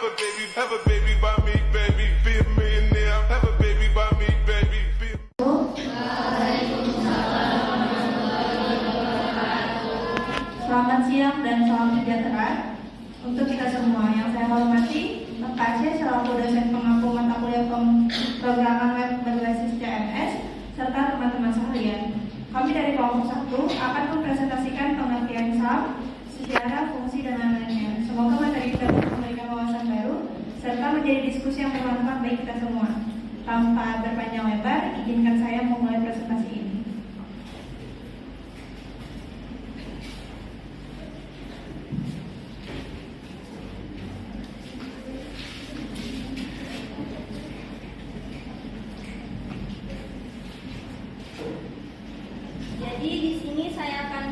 Have a baby by me, baby. Be a millionaire. Have a baby by me, baby. Be a... Selamat siang dan salam sejahtera untuk kita semua. Yang saya hormati Pak Aceh selaku dosen pengampu mata kuliah Programan Web berbasis CMS serta teman-teman sekalian. Kami dari kelompok 1 akan mempresentasikan pengertian SAM, sejarah, fungsi, dan lain-lainnya. Semoga materi kita memberikan wawasan baru serta menjadi diskusi yang bermanfaat bagi kita semua. Tanpa berpanjang lebar, izinkan saya memulai presentasi ini. Jadi di sini saya akan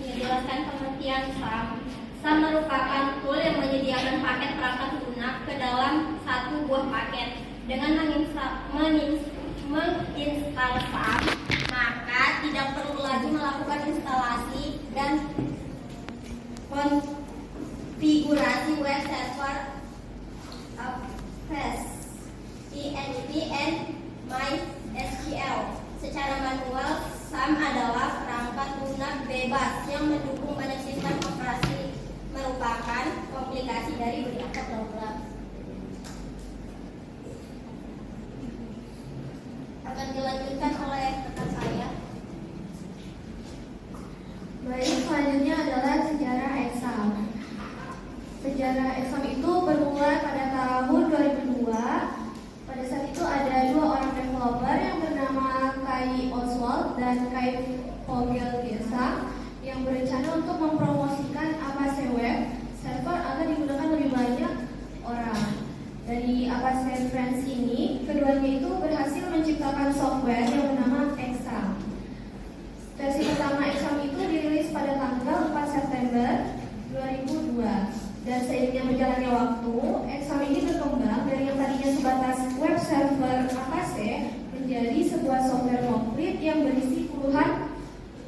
menjelaskan pengertian SAM. SAM merupakan tool yang menyediakan paket perangkat lunak ke dalam satu buah paket. Dengan menginstal SAM, maka tidak perlu lagi melakukan instalasi dan konfigurasi web server PHP and MySQL secara manual. SAM adalah perangkat lunak bebas yang mendukung banyak sistem operasi, merupakan komplikasi dari beberapa program. Akan dilanjutkan oleh rekan saya. Baik, selanjutnya adalah sejarah exam. Sejarah exam itu bermula pada tahun 2002. Pada saat itu ada dua orang developer yang bernama Kai Oswald dan Kai Vogelgesang yang berencana untuk mempromosikan Avast Web server agar digunakan lebih banyak orang. Dari Avast Friends ini, keduanya itu berhasil menciptakan software yang bernama Exam. Versi pertama Exam itu dirilis pada tanggal 4 September 2002. Dan seiringnya berjalannya waktu, Exam ini berkembang dari yang tadinya sebatas web server Avast menjadi sebuah software komplit yang berisi puluhan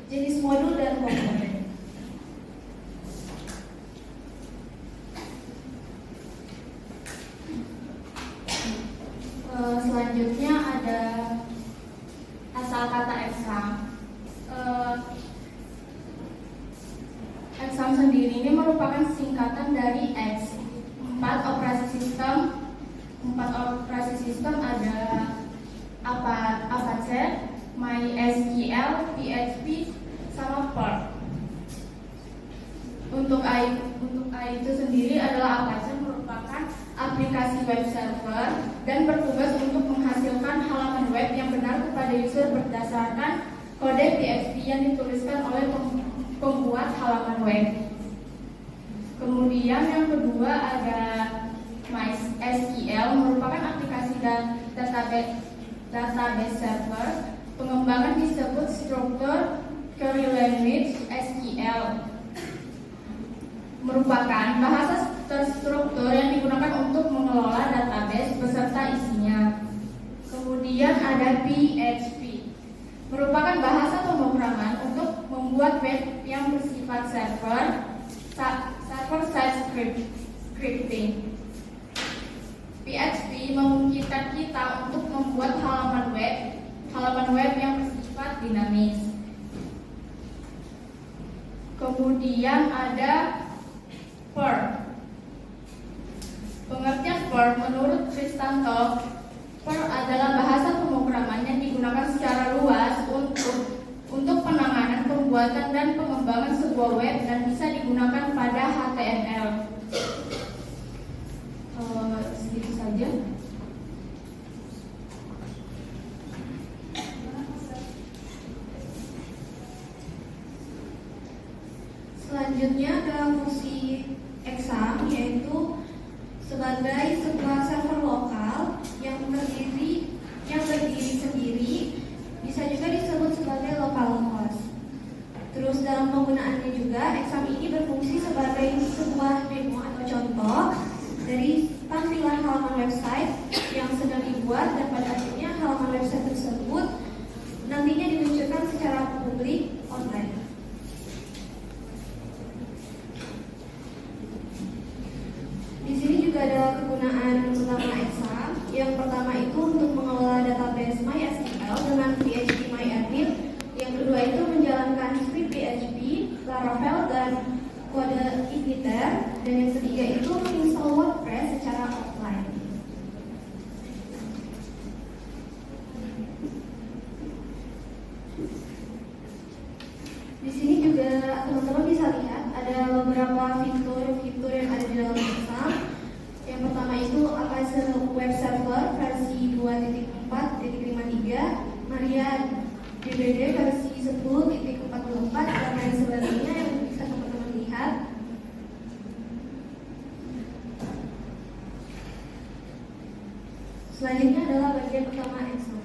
jenis modul dan komponen. Selanjutnya ada asal kata Exam. Exam sendiri ini merupakan singkatan dari X. Empat operasi sistem ada Apache, MySQL, PHP, sama Perl. Untuk AI itu sendiri adalah Apache merupakan aplikasi web server dan bertugas untuk menghasilkan halaman web yang benar kepada user berdasarkan kode PHP yang dituliskan oleh pembuat halaman web. Kemudian yang kedua ada MySQL merupakan aplikasi dan database server. Pengembangan disebut Structured Query Language (SQL). Merupakan bahasa terstruktur yang digunakan untuk mengelola database beserta isinya. Kemudian ada PHP. Merupakan bahasa pemrograman untuk membuat web yang bersifat server-side scripting. PHP memungkinkan kita untuk membuat halaman web yang bersifat dinamis. Kemudian ada Perl. Pengertian Perl menurut Kristanto, Perl adalah bahasa pemrograman yang digunakan secara luas untuk penanganan, pembuatan, dan pengembangan sebuah web dan bisa digunakan pada HTML. Segitu saja. Selanjutnya ada fungsi Exam, yaitu sebagai sebuah server lokal yang berdiri sendiri, bisa juga disebut sebagai localhost. Terus dalam penggunaannya juga, Exam ini berfungsi sebagai sebuah demo atau contoh dari tampilan halaman website yang sedang dibuat, dan pada akhirnya halaman website tersebut nantinya diluncurkan secara publik online. Di sini ada kegunaan utama exam. Yang pertama itu untuk mengelola database MySQL dengan php-myadmin. Yang kedua itu menjalankan script PHP, Laravel, dan kode Igniter. Dan yang ketiga itu menginstal WordPress secara offline. Di sini juga teman-teman bisa lihat ada beberapa fitur yang ada di dalam exam. Yang pertama itu Apache Web Server versi 2.4.53, Maria DBD versi 10.44, dan lain sebagainya yang bisa teman-teman lihat. Selanjutnya adalah bagian utama exam.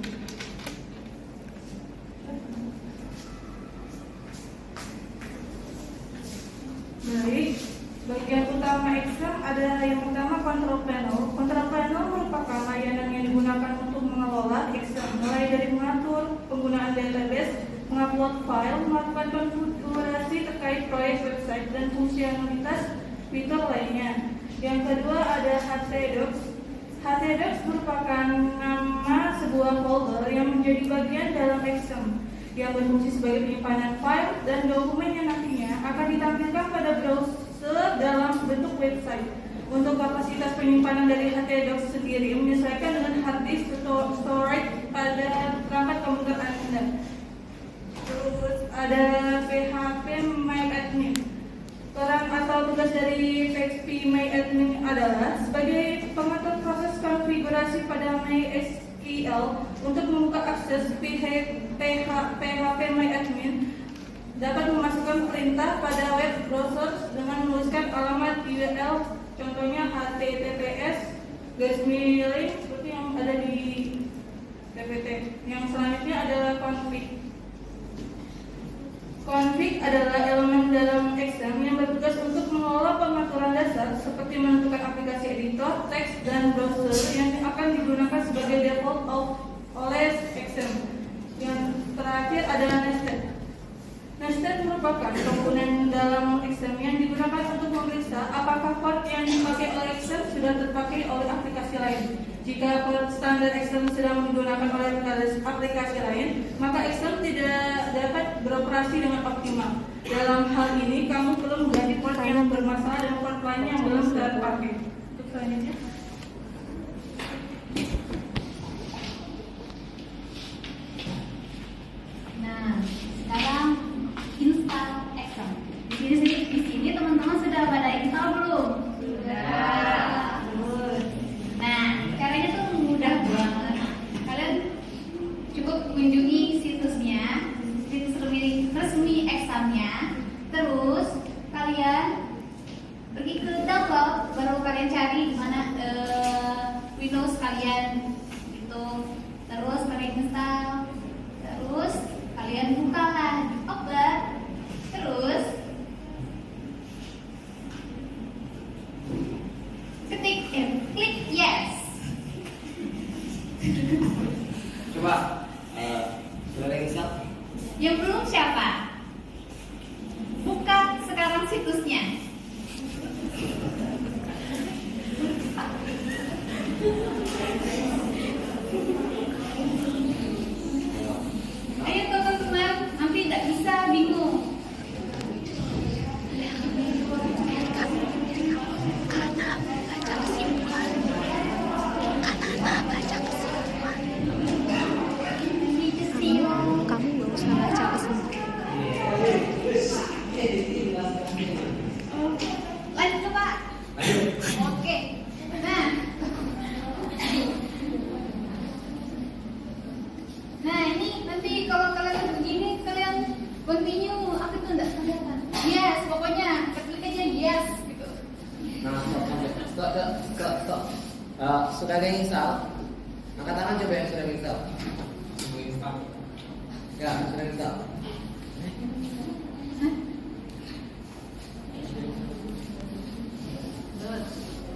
Baik, bagian utama exam ada yang pertama control panel. Control panel merupakan layanan yang digunakan untuk mengelola exam, mulai dari mengatur penggunaan database, mengupload file, melakukan konfigurasi terkait proyek website dan fungsionalitas fitur lainnya. Yang kedua ada htdocs. Htdocs merupakan nama sebuah folder yang menjadi bagian dalam exam, yang berfungsi sebagai penyimpanan file dan dokumen yang nantinya akan ditampilkan pada browser dalam bentuk website. Untuk kapasitas penyimpanan dari htdocs sendiri menyesuaikan dengan hard disk storage pada perangkat komputer Anda. Terus ada php-myadmin. Peran atau tugas dari php-myadmin adalah sebagai pengatur proses konfigurasi pada MySQL untuk membuka akses. php-myadmin dapat memasukkan perintah pada web browser dengan menuliskan alamat URL, contohnya https:// seperti yang ada di PPT. Yang selanjutnya adalah config. Config adalah elemen dalam exam yang bertugas untuk mengelola pengaturan dasar seperti menentukan aplikasi editor, teks, dan browser yang akan digunakan sebagai default oleh exam. Yang terakhir adalah nested. Nested merupakan komponen dalam exam yang digunakan untuk memeriksa apakah port yang dipakai oleh exam sudah terpakai oleh aplikasi lain. Jika port standar exam sedang digunakan oleh aplikasi lain, maka exam tidak dapat beroperasi dengan optimal. Dalam hal ini, kamu perlu mengganti port yang bermasalah dan port lain yang belum terpakai. Untuk selanjutnya. Nah, sekarang install exam. Di sini teman-teman sudah pada install belum? Sudah. Nah, caranya tuh mudah banget. Kalian cukup kunjungi situsnya, situs resmi examnya. Terus kalian pergi ke download, baru kalian cari di mana Windows kalian gitu. Terus kalian install. Terus kalian bukalah di Open. Terus ketik klik yes. Coba sudah ada install? Yang belum siapa? Buka sekarang situsnya. Ayo teman-teman, nanti tidak bisa bingung. Kamu nggak usah baca kesimpulan. Lanjut coba. Oke. Nah ini nanti kalau kalian begini kalian continue, aku tuh enggak kelihatan. Yes, pokoknya klik aja yes gitu. Nah, stop. Sudah ada yang install? Angkat tangan coba yang sudah install. Ya, sudah install.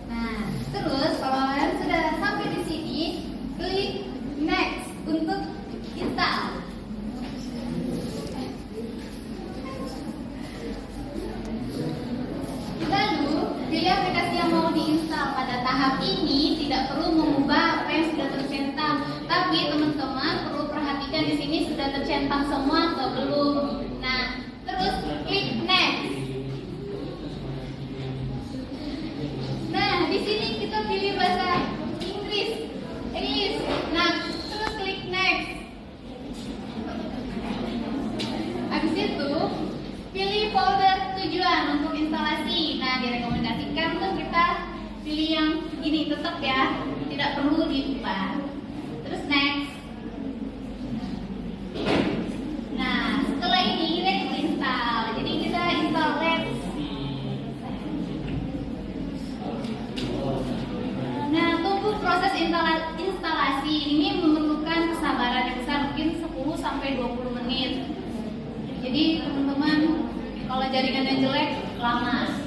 Nah, terus kalau kalian sudah sampai di sini, klik next untuk install. Lalu pilih aplikasi yang mau diinstal pada tahap tahap ini tidak perlu mengubah apa yang sudah tercentang, tapi teman-teman perlu perhatikan di sini sudah tercentang semua atau belum. Nah, terus klik next. Nah, di sini kita pilih bahasa Inggris. Nah, terus klik next. Habis itu pilih folder tujuan untuk instalasi. Nah, direkomendasikan tuh kita pilih yang ini tetap ya, tidak perlu diubah. Terus next. Nah, setelah ini next install. Jadi kita install Labs. Nah, tunggu proses instalasi ini memerlukan kesabaran yang besar, mungkin 10 sampai 20 menit. Jadi teman-teman, kalau jaringannya jelek lama.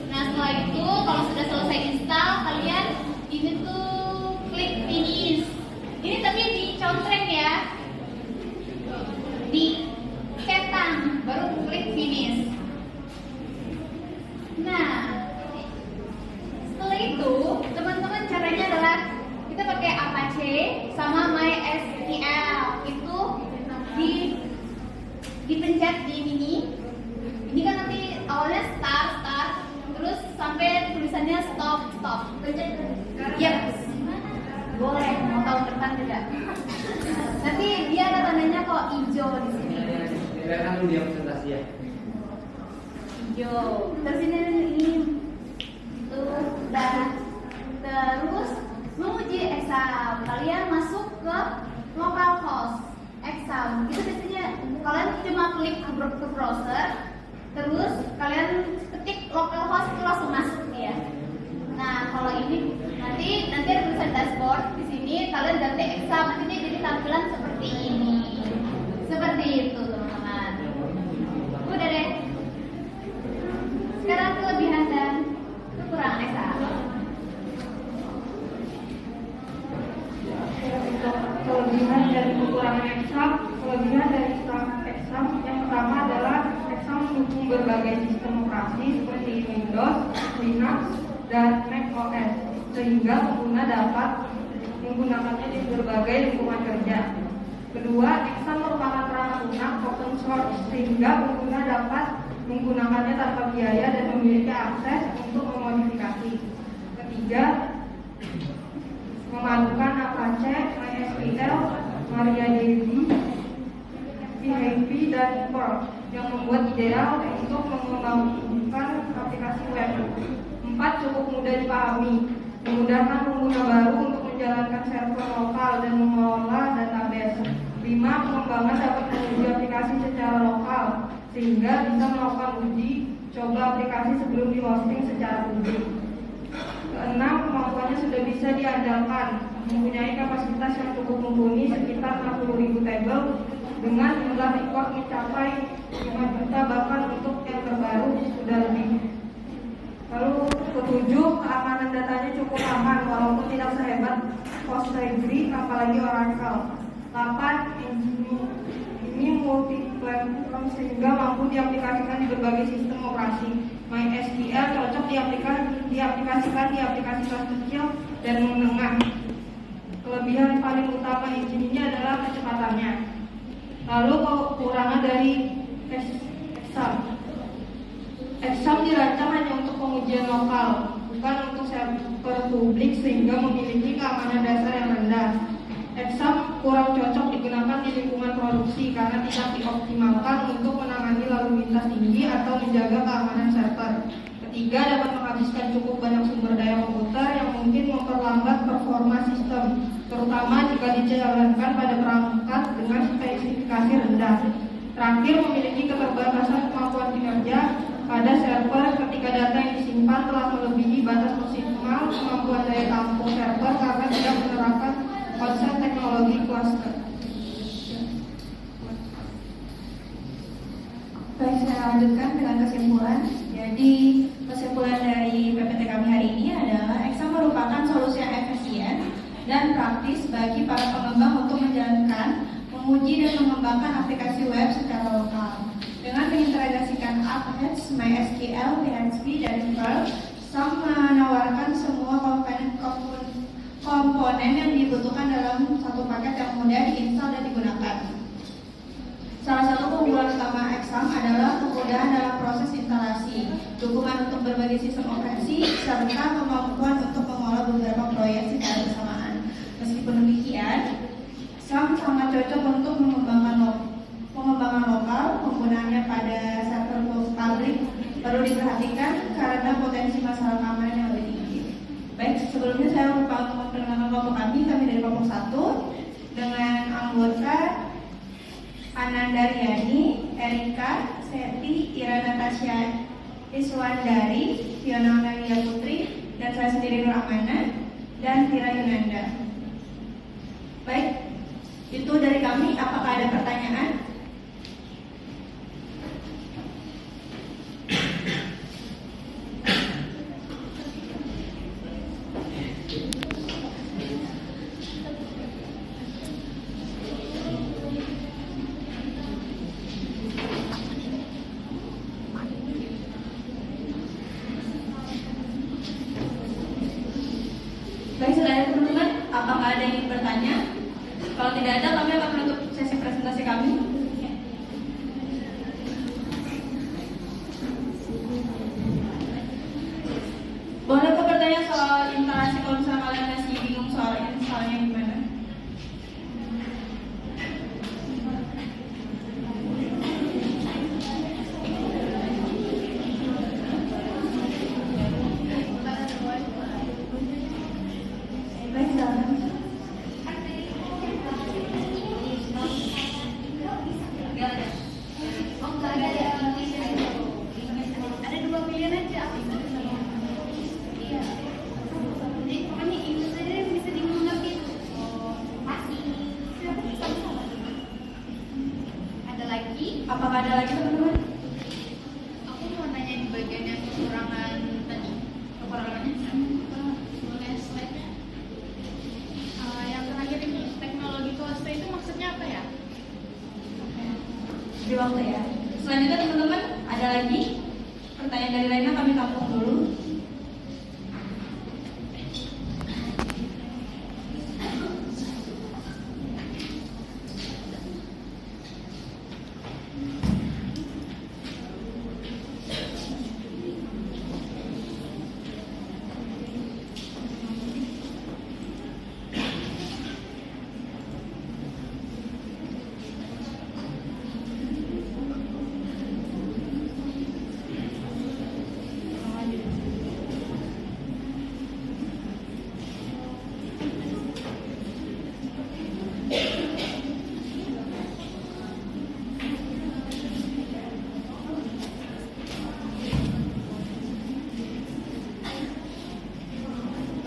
Nah, setelah itu kalau sudah selesai install, kalian ini tuh klik finish. Ini tapi dicontreng ya, dicentang, baru klik finish. Nah, setelah itu teman-teman caranya adalah kita pakai Apache sama MySQL. Itu dipencet di ini. Ini kan nanti awalnya start, terus sampai tulisannya stop. Yap, boleh. Mau tahu tentang tidak? Nanti dia ada tandanya kok hijau di sini. Biarkan dulu dia presentasi ya. Hijau. Terus ini itu udah. Terus menguji exam. Kalian masuk ke localhost exam. Itu biasanya kalian cuma klik ke browser, terus kalian ketik localhost itu langsung masuk ya. Nah, kalau ini nanti ada tulisan dashboard di sini, kalian ganti exam, nanti dia jadi tampilan seperti ini. Seperti itu, teman-teman. Udah deh. Sekarang kelebihan dan kekurangan exam. Kelebihan dari kekurangan exam, yang pertama adalah exam mendukung berbagai sistem operasi seperti Windows, Linux, dan Mac OS, sehingga pengguna dapat menggunakannya di berbagai lingkungan kerja. Kedua, exam merupakan perangkat lunak open source, sehingga pengguna dapat menggunakannya tanpa biaya dan memiliki akses untuk memodifikasi. Ketiga, memadukan Apache, MySQL, MariaDB, PHP, dan Perl yang membuat ideal untuk mengembangkan aplikasi web. 4. Cukup mudah dipahami, memudahkan pengguna baru untuk menjalankan server lokal dan mengelola database. 5. Pengembangan dapat menguji aplikasi secara lokal, sehingga bisa melakukan uji coba aplikasi sebelum di hosting secara publik. 6. Kemampuannya sudah bisa diandalkan, mempunyai kapasitas yang cukup mumpuni sekitar 60.000 tabel dengan jumlah record mencapai 5 juta, bahkan untuk yang terbaru sudah lebih. Lalu ketujuh, keamanan datanya cukup aman walaupun tidak sehebat Postgre apalagi Oracle. 8. Ini multi-platform sehingga mampu diaplikasikan di berbagai sistem operasi. MySQL cocok diaplikasikan di aplikasi kelas kecil dan menengah. Kelebihan paling utama engine ini adalah kecepatannya. Lalu kekurangan dari exam. Exam dirancang hanya untuk pengujian lokal, bukan untuk server publik, sehingga memiliki keamanan dasar yang rendah. Exam kurang cocok digunakan di lingkungan produksi karena tidak dioptimalkan untuk menangani lalu lintas tinggi atau menjaga keamanan server. Ketiga, dapat menghabiskan cukup banyak sumber daya komputer yang mungkin memperlambat performa sistem, terutama jika dijalankan pada perangkat dengan spesifikasi rendah. Terakhir, memiliki keterbatasan kemampuan kinerja pada server ketika data yang disimpan telah melebihi batas maksimal kemampuan daya tampung server karena tidak menerapkan konsep teknologi cluster. Baik, saya lanjutkan dengan kesimpulan. Jadi, kesimpulan dari PPT kami hari ini adalah exam merupakan solusi yang efisien dan praktis bagi para pengembang untuk menjalankan, menguji dan mengembangkan aplikasi web secara lokal. Dengan mengintegrasikan Apache, MySQL, PHP, dan Perl, SAM menawarkan semua komponen kemudahan dalam proses instalasi, dukungan untuk berbagai sistem operasi, serta kemampuan untuk mengolah beberapa proyek secara bersamaan. Meskipun demikian, SAM sangat cocok untuk pengembangan lokal. Penggunaannya pada sektor pabrik perlu diperhatikan karena potensi masalah keamanan yang lebih tinggi. Baik, sebelumnya saya lupa untuk memperkenalkan kelompok kami dari kelompok 1 dengan anggota Anandariani, Erika, Seti, Ira Natasha Iswandari, Fiona Amelia Putri, dan saya sendiri Nur Amana, dan Tira Yunanda. Baik, itu dari kami. Apakah ada pertanyaan? Baik, silakan teman-teman. Apakah ada yang ingin bertanya? Kalau tidak ada, kami akan menutup sesi presentasi kami. Boleh kok bertanya soal instalasi kalau misalnya kalian masih bingung soal instalnya gimana? Baik, silakan. Oh, nggak ada ya. Ada 2 pilihan aja. Iya. Jadi pokoknya ini saja yang bisa dimengerti. Pasti. Ada lagi? Apakah ada lagi teman-teman? Aku mau nanya di bagian yang kekurangan tadi. Kekurangannya boleh slide-nya. Yang terakhir ini teknologi cluster itu maksudnya apa ya? Di waktu ya. Selanjutnya teman-teman, ada lagi pertanyaan dari lainnya, kami tampung dulu.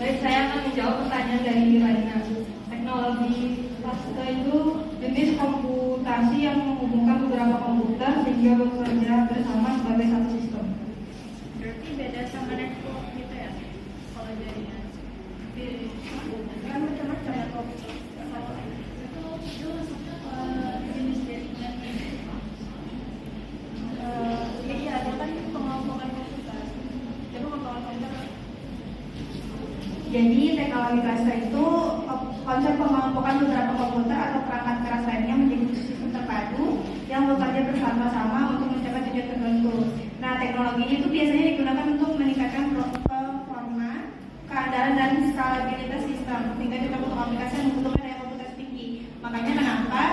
Baik, saya akan menjawab pertanyaan dari Raina. Teknologi cluster itu jenis komputasi yang menghubungkan beberapa komputer sehingga bekerja bersama sebagai satu sistem. Berarti beda sama network gitu ya? Kalau jaringan. Kan macam-macam ya kok. Itu jenis jaringan. Iya, ada kan pengelompokan komputer. Coba pengelompokan komputer. Jadi teknologi cluster itu konsep pengelompokan beberapa komputer atau perangkat keras lainnya menjadi sistem terpadu yang bekerja bersama-sama untuk mencapai tujuan tertentu. Nah, teknologi ini itu biasanya digunakan untuk meningkatkan performa, keandalan dan skalabilitas sistem sehingga kita untuk aplikasi yang membutuhkan daya komputasi tinggi. Makanya kenapa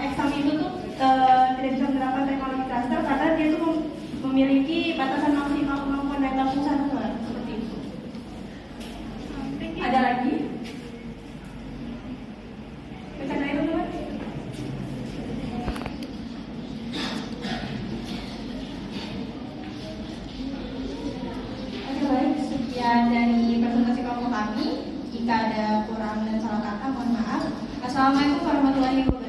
exam itu tuh tidak bisa menerapkan teknologi cluster karena dia tuh memiliki batasan maksimal kemampuan data pusat seperti itu. Ada lagi? Baca dari teman-teman. Oke, baik, sekian dari presentasi kelompok kami. Jika ada kurang dan salah kata, mohon maaf. Assalamualaikum warahmatullahi wabarakatuh.